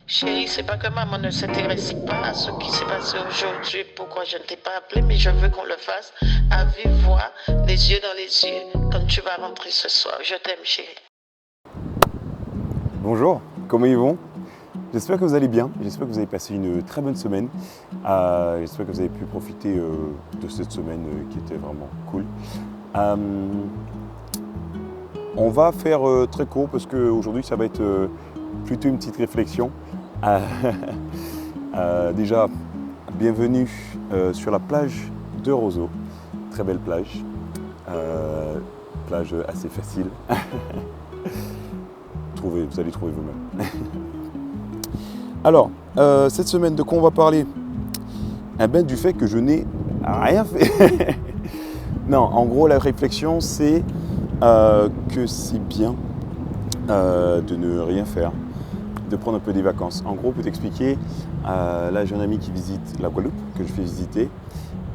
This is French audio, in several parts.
Chérie, c'est pas que maman ne s'intéresse pas à ce qui s'est passé aujourd'hui, pourquoi je ne t'ai pas appelé, mais je veux qu'on le fasse à vive voix, les yeux dans les yeux, quand tu vas rentrer ce soir. Je t'aime, chérie. Bonjour, comment ils vont? J'espère que vous allez bien, j'espère que vous avez passé une très bonne semaine. J'espère que vous avez pu profiter de cette semaine qui était vraiment cool. On va faire très court parce qu'aujourd'hui ça va être plutôt une petite réflexion. Déjà, bienvenue sur la plage de Roseau. Très belle plage, plage assez facile. Vous allez trouver vous-même. Alors, cette semaine, de quoi on va parler? Eh bien, du fait que je n'ai rien fait. Non, en gros, la réflexion, c'est que c'est bien de ne rien faire, de prendre un peu des vacances. En gros, pour t'expliquer, là, j'ai un ami qui visite la Guadeloupe, que je fais visiter.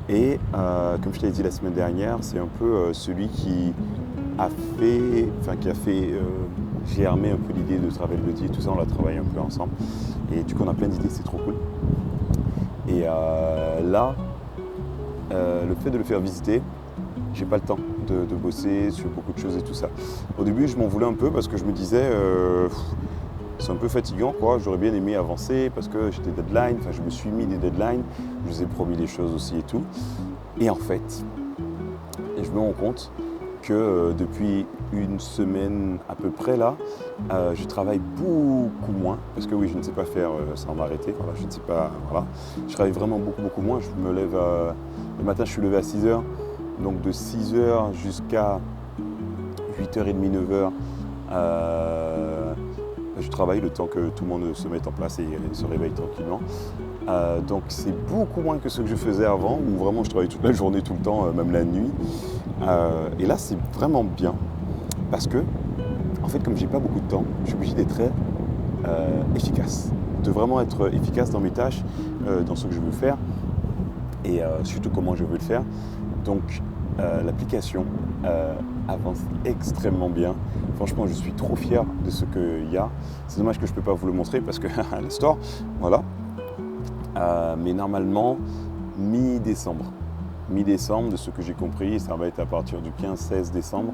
Et comme je t'ai dit la semaine dernière, c'est un peu celui qui a fait germer un peu l'idée de Travel Buddy et tout ça, on l'a travaillé un peu ensemble. Et du coup, on a plein d'idées, c'est trop cool. Et là, le fait de le faire visiter, j'ai pas le temps de bosser sur beaucoup de choses et tout ça. Au début, je m'en voulais un peu parce que je me disais, c'est un peu fatigant, quoi. J'aurais bien aimé avancer parce que j'ai des deadlines, enfin, je me suis mis des deadlines, je vous ai promis des choses aussi et tout. Et en fait, je me rends compte que depuis une semaine à peu près là, je travaille beaucoup moins, parce que oui, je ne sais pas faire sans m'arrêter, voilà, je ne sais pas, voilà. Je travaille vraiment beaucoup moins, je me lève, le matin je suis levé à 6h, donc de 6h jusqu'à 8h30, 9h, je travaille le temps que tout le monde se mette en place et se réveille tranquillement. Donc c'est beaucoup moins que ce que je faisais avant, où vraiment je travaillais toute la journée, tout le temps, même la nuit. Et là c'est vraiment bien, parce que, en fait, comme j'ai pas beaucoup de temps, je suis obligé d'être très efficace, de vraiment être efficace dans mes tâches, dans ce que je veux faire, et surtout comment je veux le faire. Donc l'application avance extrêmement bien. Franchement, je suis trop fier de ce qu'il y a. C'est dommage que je ne peux pas vous le montrer parce que le store, voilà. Mais normalement, mi-décembre, de ce que j'ai compris, ça va être à partir du 15-16 décembre.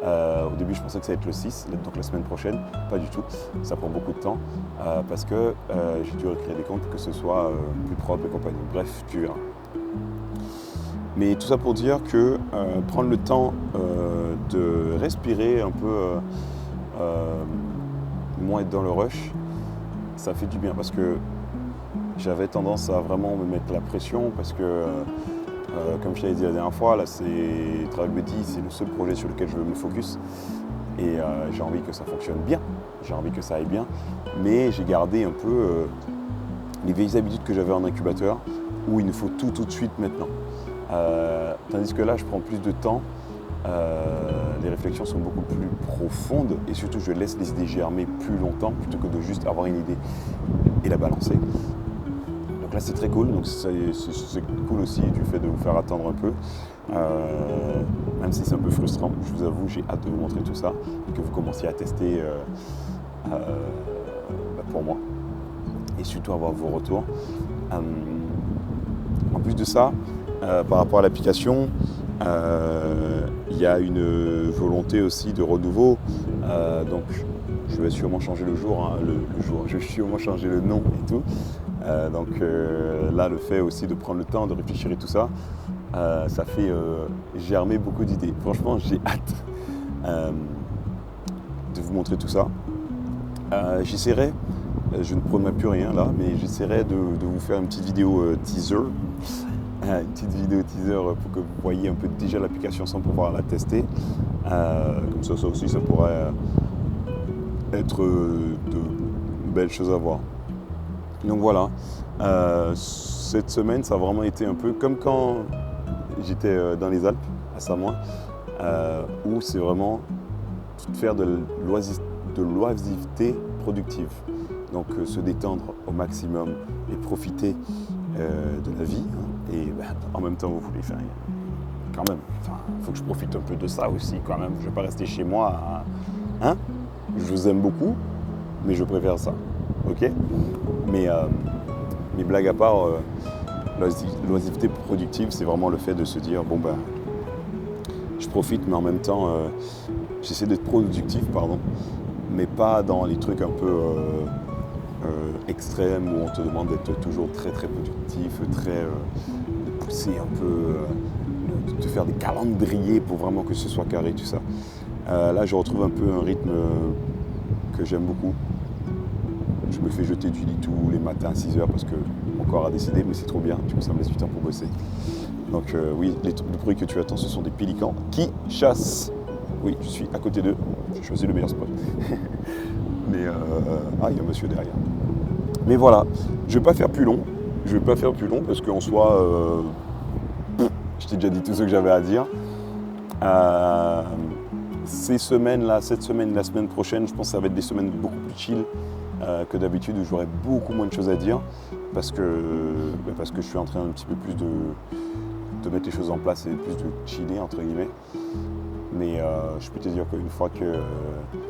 Au début, je pensais que ça allait être le 6, donc la semaine prochaine. Pas du tout, ça prend beaucoup de temps parce que j'ai dû recréer des comptes pour que ce soit plus propre et compagnie. Bref, tu verras. Mais tout ça pour dire que prendre le temps de respirer un peu, moins être dans le rush, ça fait du bien parce que j'avais tendance à vraiment me mettre la pression parce que, comme je t'avais dit la dernière fois, là c'est Travel Buddy, c'est le seul projet sur lequel je veux me focus et j'ai envie que ça fonctionne bien, j'ai envie que ça aille bien, mais j'ai gardé un peu les vieilles habitudes que j'avais en incubateur où il nous faut tout de suite maintenant. Tandis que là, je prends plus de temps, les réflexions sont beaucoup plus profondes et surtout, je laisse les idées germer plus longtemps plutôt que de juste avoir une idée et la balancer. Donc là, c'est très cool. Donc c'est cool aussi du fait de vous faire attendre un peu, même si c'est un peu frustrant. Je vous avoue, j'ai hâte de vous montrer tout ça et que vous commenciez à tester pour moi et surtout avoir vos retours. En plus de ça, par rapport à l'application, il y a une volonté aussi de renouveau. Donc je vais sûrement changer le jour, je vais sûrement changer le nom et tout. Donc là, le fait aussi de prendre le temps de réfléchir et tout ça, ça fait germer beaucoup d'idées. Franchement, j'ai hâte de vous montrer tout ça. J'essaierai, je ne promets plus rien là, mais j'essaierai de vous faire une petite vidéo teaser. Une petite vidéo teaser pour que vous voyez un peu déjà l'application sans pouvoir la tester. Comme ça aussi, ça pourrait être de belles choses à voir. Donc voilà, cette semaine, ça a vraiment été un peu comme quand j'étais dans les Alpes, à Samoin, où c'est vraiment faire de l'oisiveté productive. Donc se détendre au maximum et profiter de la vie. Et en même temps, vous voulez faire quand même. Il faut que je profite un peu de ça aussi quand même. Je ne vais pas rester chez moi. Je vous aime beaucoup, mais je préfère ça. ok. Mais blague à part, l'oisiveté productive, c'est vraiment le fait de se dire, bon ben, je profite, mais en même temps, j'essaie d'être productif, mais pas dans les trucs un peu extrêmes où on te demande d'être toujours très très productif, de pousser un peu, de faire des calendriers pour vraiment que ce soit carré, tout ça. Là, je retrouve un peu un rythme que j'aime beaucoup. Je me fais jeter du lit tous les matins à 6h parce que mon corps a décidé, mais c'est trop bien, du coup ça me laisse du temps pour bosser. Donc oui, le bruit que tu attends, ce sont des pélicans qui chassent. Oui, je suis à côté d'eux, j'ai choisi le meilleur spot. Mais il y a un monsieur derrière. Mais voilà, je ne vais pas faire plus long. Parce qu'en soi, je t'ai déjà dit tout ce que j'avais à dire. Cette semaine, la semaine prochaine, je pense que ça va être des semaines beaucoup plus chill que d'habitude, où j'aurai beaucoup moins de choses à dire parce que je suis en train un petit peu plus de mettre les choses en place et plus de chiller entre guillemets. Mais je peux te dire qu'une fois que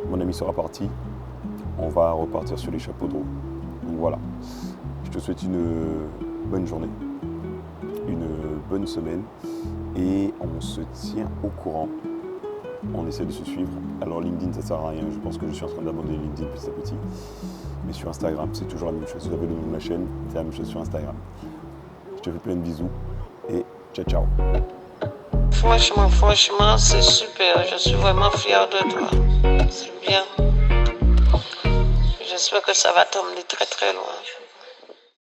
mon ami sera parti, on va repartir sur les chapeaux de roue. Donc voilà, je te souhaite une bonne journée, une bonne semaine et on se tient au courant. On essaie de se suivre. Alors LinkedIn, ça sert à rien. Je pense que je suis en train d'abandonner LinkedIn petit à petit. Mais sur Instagram, c'est toujours la même chose. Vous avez le nom de ma chaîne, c'est la même chose sur Instagram. Je te fais plein de bisous et ciao, ciao. Franchement, c'est super. Je suis vraiment fière de toi. C'est bien. J'espère que ça va t'emmener très très loin.